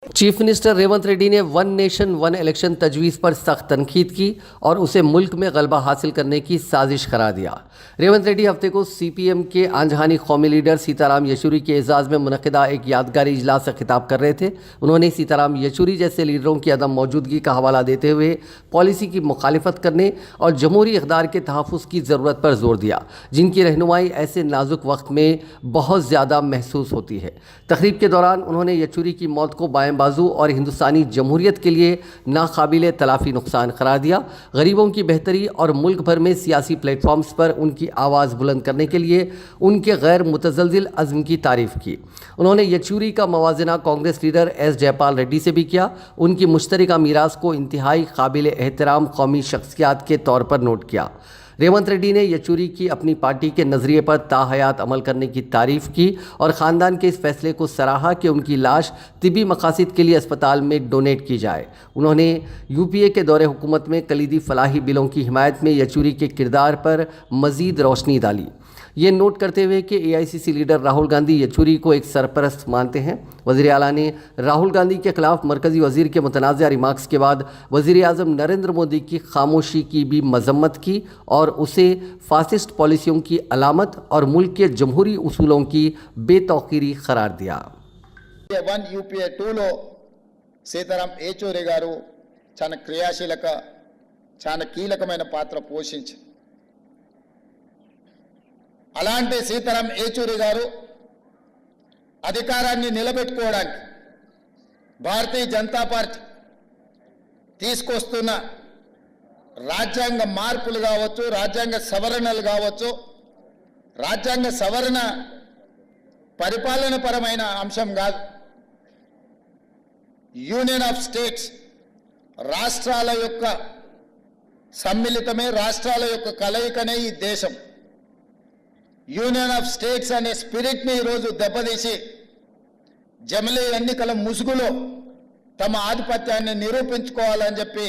Chief minister Revanth Reddy ने one nation one election तजवीज़ पर सख्त तनकीद की और उसे मुल्क में गलबा हासिल करने की साजिश करार दिया। रेवंत रेड्डी हफ्ते को सीपीएम के आंजहानी कौमी लीडर सीताराम येचुरी के एजाज़ में मुनक़िदा एक यादगारी इजलास से खिताब कर रहे थे। उन्होंने सीताराम येचुरी जैसे लीडरों की अदम मौजूदगी का हवाला देते हुए पॉलिसी की मुखालिफत करने और जमहूरी इक़्तिदार के तहफ़्फ़ुज़ की ज़रूरत पर जोर दिया, जिनकी रहनुमाई ऐसे नाजुक वक्त में बहुत ज़्यादा महसूस होती है। तकरीब के दौरान उन्होंने येचुरी की मौत को बाएं बाजू और हिंदुस्तानी जमहूरियत के लिए नाकाबिले तलाफ़ी नुकसान करार दिया। गरीबों की बेहतरी और मुल्क भर में सियासी प्लेटफॉर्म्स पर उनकी आवाज़ बुलंद करने के लिए उनके गैर मुतज़लज़िल अज़्म की तारीफ़ की। उन्होंने येचुरी का मवाजना कांग्रेस लीडर एस जयपाल रेड्डी से भी किया। उनकी मुश्तरका मीरास को इंतहाई काबिल एहतराम कौमी शख्सियात के तौर पर नोट किया। रेवंत रेड्डी ने येचुरी की अपनी पार्टी के नज़रिए पर ताहयात अमल करने की तारीफ़ की और ख़ानदान के इस फैसले को सराहा कि उनकी लाश तिबी मकासद के लिए अस्पताल में डोनेट की जाए। उन्होंने यूपीए के दौरे हुकूमत में कलीदी फलाही बिलों की हिमायत में येचुरी के किरदार पर मज़ीद रोशनी डाली, ये नोट करते हुए कि एआईसीसी लीडर राहुल गांधी येचुरी को एक सरपरस्त मानते हैं। वज़ीर आला ने राहुल गांधी के खिलाफ मरकज़ी वज़ीर के मुतनाज़ा रिमार्क्स के बाद वज़ीर आज़म नरेंद्र मोदी की खामोशी की भी मजम्मत की और उसे फासिस्ट पॉलिसियों की अलामत और मुल्क के जमहूरी उसूलों की बेतौकीरी करार दिया। वन यूपीए 2లో సీతారాం ఏచూరి గారు చాలా క్రియాశీలక చాలా కీలకమైన పాత్ర పోషించారు। అలాంటి సీతారాం ఏచూరి గారు అధికారాన్ని నిలబెట్టుకోవడానికి భారతీయ జనతా పార్టీ తీసుకొస్తున్న రాజ్యాంగ మార్పులు కావచ్చు, రాజ్యాంగ సవరణలు కావచ్చు, రాజ్యాంగ సవరణ పరిపాలన పరమైన అంశం కాదు, యూనియన్ ఆఫ్ స్టేట్స్ రాష్ట్రాల యొక్క సమ్మిళితమే, రాష్ట్రాల యొక్క కలయికనే ఈ దేశం। యూనియన్ ఆఫ్ స్టేట్స్ అనే స్పిరిట్ని ఈరోజు దెబ్బతీసి జమిలీ ఎన్నికల ముసుగులో తమ ఆధిపత్యాన్ని నిరూపించుకోవాలని చెప్పి